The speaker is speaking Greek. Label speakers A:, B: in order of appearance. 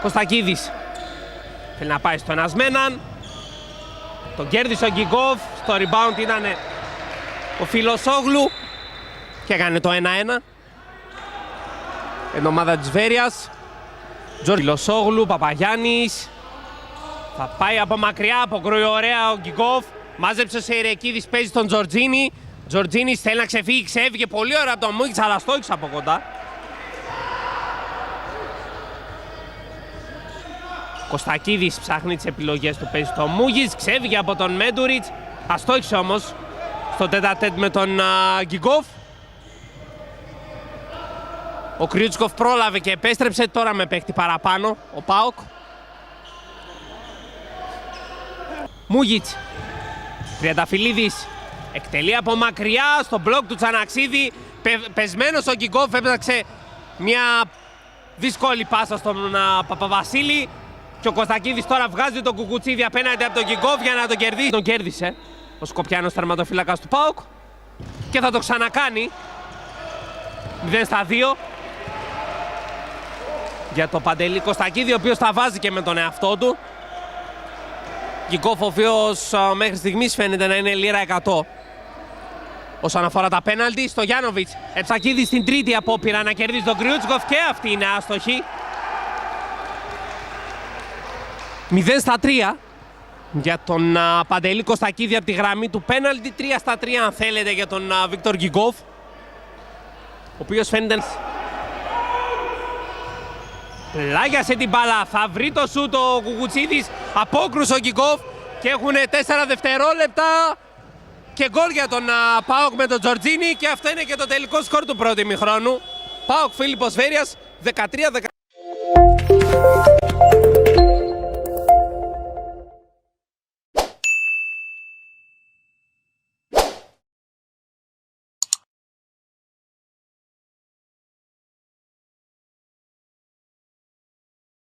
A: Κωστακίδης θέλει να πάει στο ένας με έναν. Τον κέρδισε ο Γκιγκόφ. Στο rebound ήταν ο Φιλοσόγλου και έκανε το 1-1. Την ομάδα της Βέρειας. Φιλοσόγλου, Παπαγιάννης. Θα πάει από μακριά, αποκρούει ωραία ο Γκιγκόφ. Μάζεψε ο Σεϊρεκίδης, παίζει τον Τζορτζίνη. Τζορτζίνης θέλει να ξεφύγει, ξέφυγε πολύ ωραία από τον Μούγιτς, αλλά στόχισε από κοντά. Κωστακίδης ψάχνει τις επιλογές του, παίζει τον Μούγιτς, ξέφυγε από τον Μέντουριτς. Αστόχισε όμως στο τέτα-τέτ με τον Γκιγκόφ. Ο Κριούτσκοφ πρόλαβε και επέστρεψε, τώρα με παίχτη παραπάνω ο ΠΑΟΚ. Μούγιτς, Τριανταφυλλίδης, εκτελεί από μακριά στο μπλοκ του Τσαναξίδη. Πεσμένος ο Γκιγκόφ, έπαιξε μια δύσκολη πάσα στον Παπαβασίλη. Και ο Κωστακίδης τώρα βγάζει τον Κουκουτσίδη απέναντι από τον Γκιγκόφ για να τον κερδίσει. Τον κέρδισε ο Σκοπιάνος τερματοφύλακας του ΠΑΟΚ και θα το ξανακάνει. 0-2 για το Παντελή Κωστακίδη, ο οποίος τα βάζει και με τον εαυτό του. Γκιγκόφ, ο οποίος μέχρι στιγμής φαίνεται να είναι λίρα 100 όσον αφορά τα πέναλτι. Στο Γιάνοβιτς, Εψακίδης στην τρίτη απόπειρα να κερδίσει τον Κριούτσκοφ και αυτή είναι άστοχη. 0-3 για τον Παντελή Κωστακίδη από τη γραμμή του πέναλτι. 3-3 αν θέλετε για τον Βίκτορ Γκιγκόφ, ο οποίος φαίνεται... Πλάγιασε την μπάλα, θα βρει το σούτ ο Κουκουτσίδης, απόκρουσε ο Γκιγκόφ και έχουν 4 δευτερόλεπτα και γκολ για τον ΠΑΟΚ με τον Τζορτζίνη και αυτό είναι και το τελικό σκορ του πρώτου ημιχρόνου. ΠΑΟΚ Φίλιππος Βέρειας 13-10.